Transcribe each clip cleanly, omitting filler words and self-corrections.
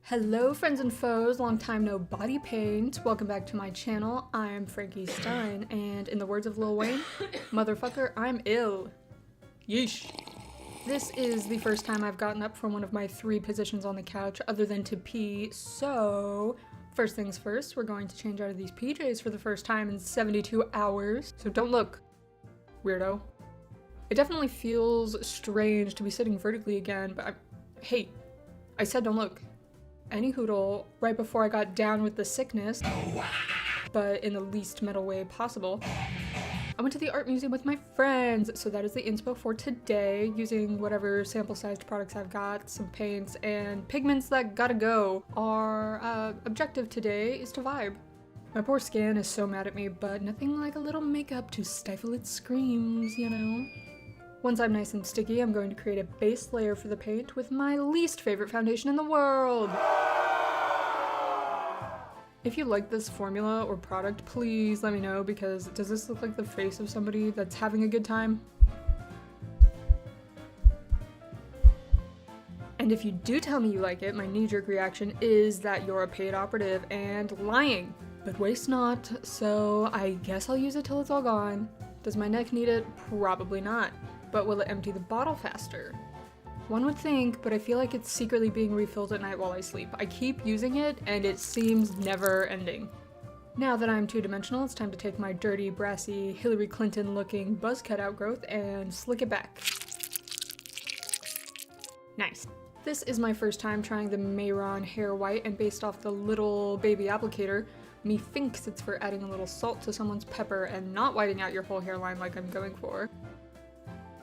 Hello friends and foes, long time no body paint. Welcome back to my channel. I'm Frankie Stein, and in the words of Lil Wayne, motherfucker, I'm ill. Yeesh. This is the first time I've gotten up from one of my 3 positions on the couch other than to pee, so first things first, we're going to change out of these PJs for the first time in 72 hours. So don't look, weirdo. It definitely feels strange to be sitting vertically again, but hey, I said don't look. Any hoodle, right before I got down with the sickness, but in the least metal way possible, I went to the art museum with my friends, so that is the inspo for today, using whatever sample-sized products I've got, some paints, and pigments that gotta go. Our objective today is to vibe. My poor skin is so mad at me, but nothing like a little makeup to stifle its screams, you know? Once I'm nice and sticky, I'm going to create a base layer for the paint with my least favorite foundation in the world. If you like this formula or product, please let me know, because does this look like the face of somebody that's having a good time? And if you do tell me you like it, my knee-jerk reaction is that you're a paid operative and lying. But waste not, so I guess I'll use it till it's all gone. Does my neck need it? Probably not. But will it empty the bottle faster? One would think, but I feel like it's secretly being refilled at night while I sleep. I keep using it, and it seems never ending. Now that I'm two-dimensional, it's time to take my dirty, brassy, Hillary Clinton-looking buzz cut outgrowth and slick it back. Nice. This is my first time trying the Mayron Hair White, and based off the little baby applicator, methinks it's for adding a little salt to someone's pepper and not whiting out your whole hairline like I'm going for.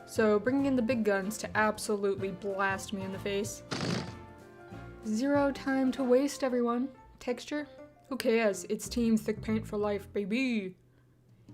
So bringing in the big guns to absolutely blast me in the face. Zero time to waste, everyone. Texture? Who cares? It's team thick paint for life, baby.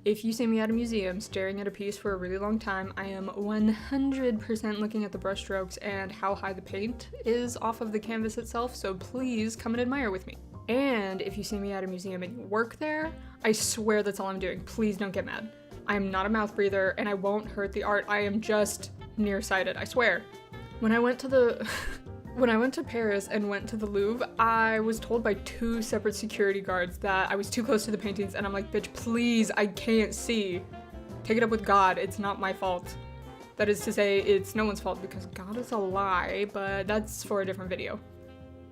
If you see me at a museum staring at a piece for a really long time, I am 100% looking at the brush strokes and how high the paint is off of the canvas itself, so please come and admire with me. And if you see me at a museum and you work there, I swear that's all I'm doing. Please don't get mad. I am not a mouth breather, and I won't hurt the art. I am just nearsighted, I swear. When I went to Paris and went to the Louvre, I was told by 2 separate security guards that I was too close to the paintings, and I'm like, bitch, please, I can't see. Take it up with God, it's not my fault. That is to say, it's no one's fault because God is a lie, but that's for a different video.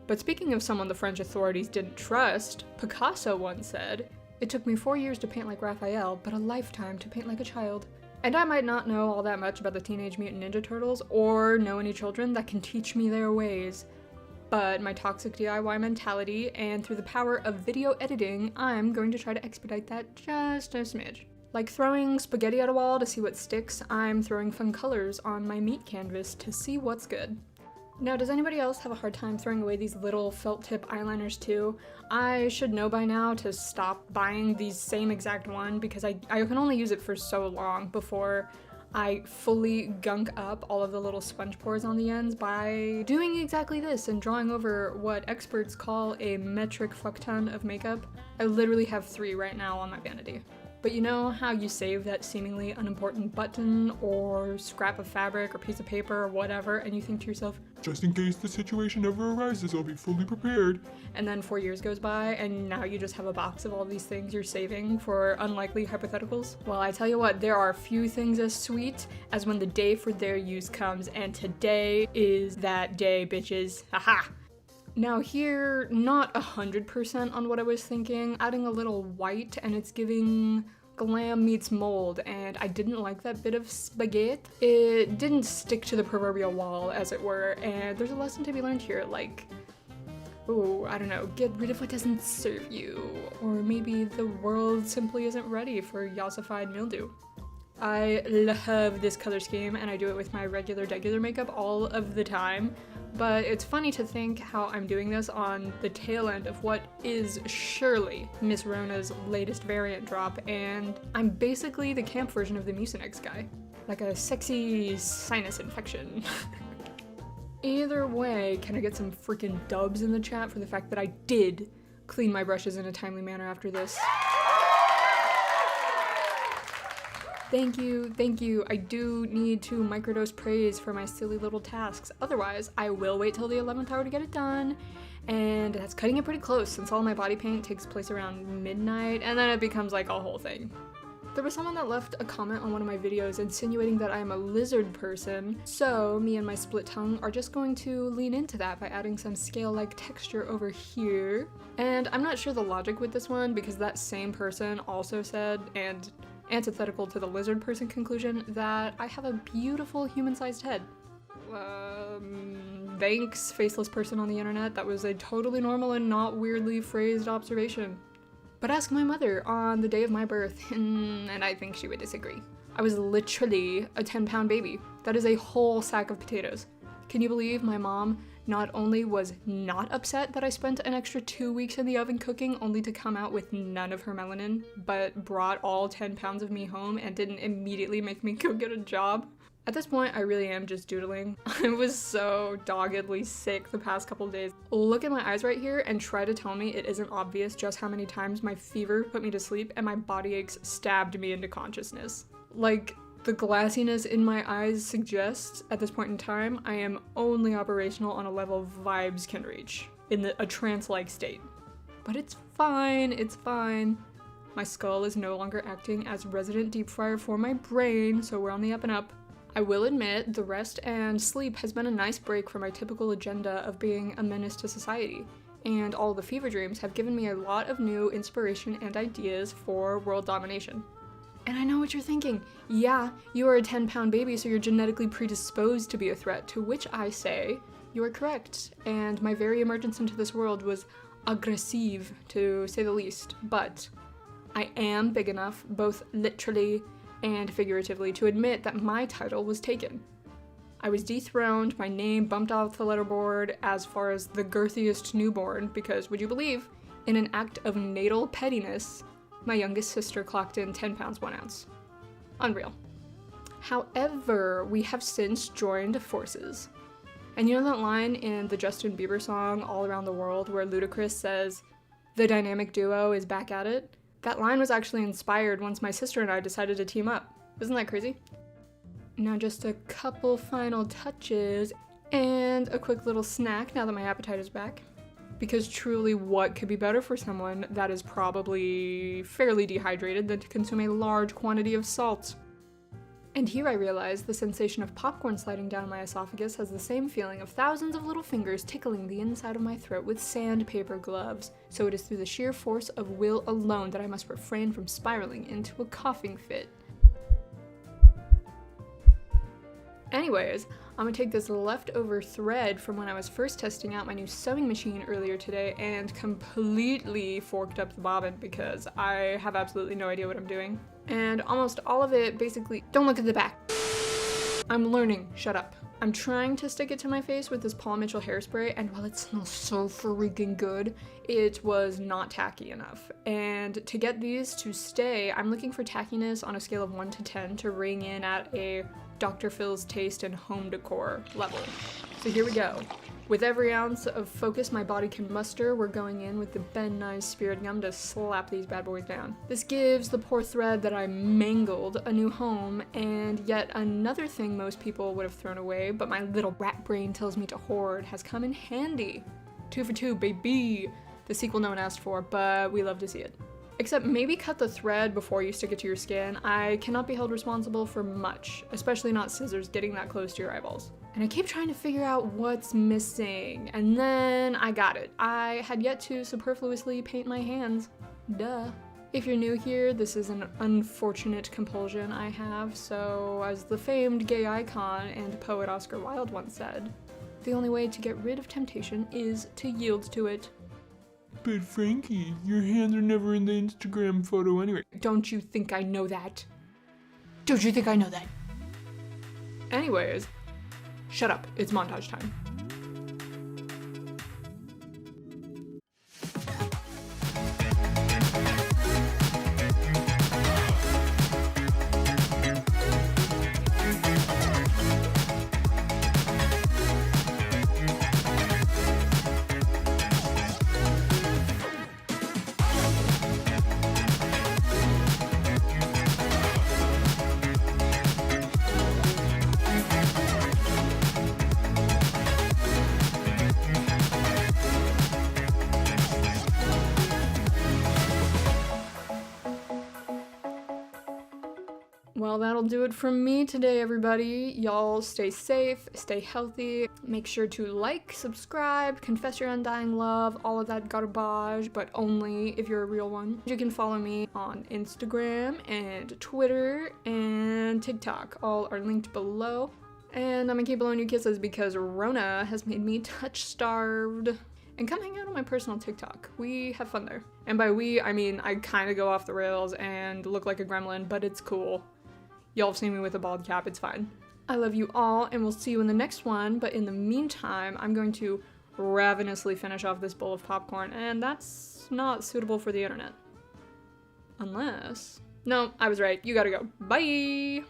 But speaking of someone the French authorities didn't trust, Picasso once said, "It took me 4 years to paint like Raphael, but a lifetime to paint like a child." And I might not know all that much about the Teenage Mutant Ninja Turtles or know any children that can teach me their ways. But my toxic DIY mentality and through the power of video editing, I'm going to try to expedite that just a smidge. Like throwing spaghetti at a wall to see what sticks, I'm throwing fun colors on my meat canvas to see what's good. Now, does anybody else have a hard time throwing away these little felt tip eyeliners too? I should know by now to stop buying these same exact one because I can only use it for so long before I fully gunk up all of the little sponge pores on the ends by doing exactly this and drawing over what experts call a metric fuckton of makeup. I literally have 3 right now on my vanity. But you know how you save that seemingly unimportant button or scrap of fabric or piece of paper or whatever, and you think to yourself, just in case the situation ever arises, I'll be fully prepared. And then 4 years goes by, and now you just have a box of all these things you're saving for unlikely hypotheticals? Well, I tell you what, there are few things as sweet as when the day for their use comes, and today is that day, bitches. Haha! Now here, not 100% on what I was thinking, adding a little white and it's giving glam meets mold, and I didn't like that bit of spaghetti. It didn't stick to the proverbial wall, as it were, and there's a lesson to be learned here, like, oh, I don't know, get rid of what doesn't serve you, or maybe the world simply isn't ready for yassified mildew. I love this color scheme, and I do it with my regular makeup all of the time, but it's funny to think how I'm doing this on the tail end of what is surely Miss Rona's latest variant drop, and I'm basically the camp version of the Mucinex guy. Like a sexy sinus infection. Either way, can I get some freaking dubs in the chat for the fact that I did clean my brushes in a timely manner after this? Thank you, thank you. I do need to microdose praise for my silly little tasks. Otherwise, I will wait till the 11th hour to get it done, and that's cutting it pretty close since all my body paint takes place around midnight, and then it becomes like a whole thing. There was someone that left a comment on one of my videos insinuating that I am a lizard person, so me and my split tongue are just going to lean into that by adding some scale-like texture over here. And I'm not sure the logic with this one because that same person also said, and antithetical to the lizard person conclusion, that I have a beautiful human-sized head. Thanks, faceless person on the internet. That was a totally normal and not weirdly phrased observation. But ask my mother on the day of my birth, and I think she would disagree. I was literally a 10-pound baby. That is a whole sack of potatoes. Can you believe my mom not only was not upset that I spent an extra 2 weeks in the oven cooking only to come out with none of her melanin, but brought all 10 pounds of me home and didn't immediately make me go get a job? At this point, I really am just doodling. I was so doggedly sick the past couple days. Look at my eyes right here and try to tell me it isn't obvious just how many times my fever put me to sleep and my body aches stabbed me into consciousness. Like, the glassiness in my eyes suggests, at this point in time, I am only operational on a level vibes can reach, in a trance-like state. But it's fine, it's fine. My skull is no longer acting as resident deep fryer for my brain, so we're on the up and up. I will admit, the rest and sleep has been a nice break from my typical agenda of being a menace to society, and all the fever dreams have given me a lot of new inspiration and ideas for world domination. And I know what you're thinking. Yeah, you are a 10-pound baby, so you're genetically predisposed to be a threat, to which I say, you are correct, and my very emergence into this world was aggressive, to say the least, but I am big enough, both literally and figuratively, to admit that my title was taken. I was dethroned, my name bumped off the letterboard as far as the girthiest newborn, because, would you believe, in an act of natal pettiness, my youngest sister clocked in 10 pounds 1 ounce. Unreal. However, we have since joined forces. And you know that line in the Justin Bieber song, All Around the World, where Ludacris says, "The dynamic duo is back at it"? That line was actually inspired once my sister and I decided to team up. Isn't that crazy? Now just a couple final touches and a quick little snack now that my appetite is back. Because truly, what could be better for someone that is probably fairly dehydrated than to consume a large quantity of salt? And here I realize the sensation of popcorn sliding down my esophagus has the same feeling of thousands of little fingers tickling the inside of my throat with sandpaper gloves, so it is through the sheer force of will alone that I must refrain from spiraling into a coughing fit. Anyways, I'm gonna take this leftover thread from when I was first testing out my new sewing machine earlier today and completely forked up the bobbin because I have absolutely no idea what I'm doing. And almost all of it basically, don't look at the back. I'm learning, shut up. I'm trying to stick it to my face with this Paul Mitchell hairspray, and while it smells so freaking good, it was not tacky enough. And to get these to stay, I'm looking for tackiness on a scale of 1 to 10 to ring in at a Dr. Phil's taste and home decor level. So here we go. With every ounce of focus my body can muster, we're going in with the Ben Nye Spirit Gum to slap these bad boys down. This gives the poor thread that I mangled a new home, and yet another thing most people would have thrown away, but my little rat brain tells me to hoard, has come in handy. 2 for 2, baby! The sequel no one asked for, but we love to see it. Except maybe cut the thread before you stick it to your skin. I cannot be held responsible for much, especially not scissors getting that close to your eyeballs. And I keep trying to figure out what's missing, and then I got it. I had yet to superfluously paint my hands. Duh. If you're new here, this is an unfortunate compulsion I have, so as the famed gay icon and poet Oscar Wilde once said, the only way to get rid of temptation is to yield to it. But Frankie, your hands are never in the Instagram photo anyway. Don't you think I know that? Don't you think I know that? Anyways, shut up, it's montage time. Well, that'll do it from me today, everybody. Y'all stay safe, stay healthy. Make sure to like, subscribe, confess your undying love, all of that garbage, but only if you're a real one. You can follow me on Instagram and Twitter and TikTok. All are linked below. And I'm gonna keep blowing you kisses because Rona has made me touch-starved. And come hang out on my personal TikTok. We have fun there. And by we, I mean I kind of go off the rails and look like a gremlin, but it's cool. Y'all have seen me with a bald cap, it's fine. I love you all, and we'll see you in the next one, but in the meantime, I'm going to ravenously finish off this bowl of popcorn, and that's not suitable for the internet. Unless... No, I was right. You gotta go. Bye!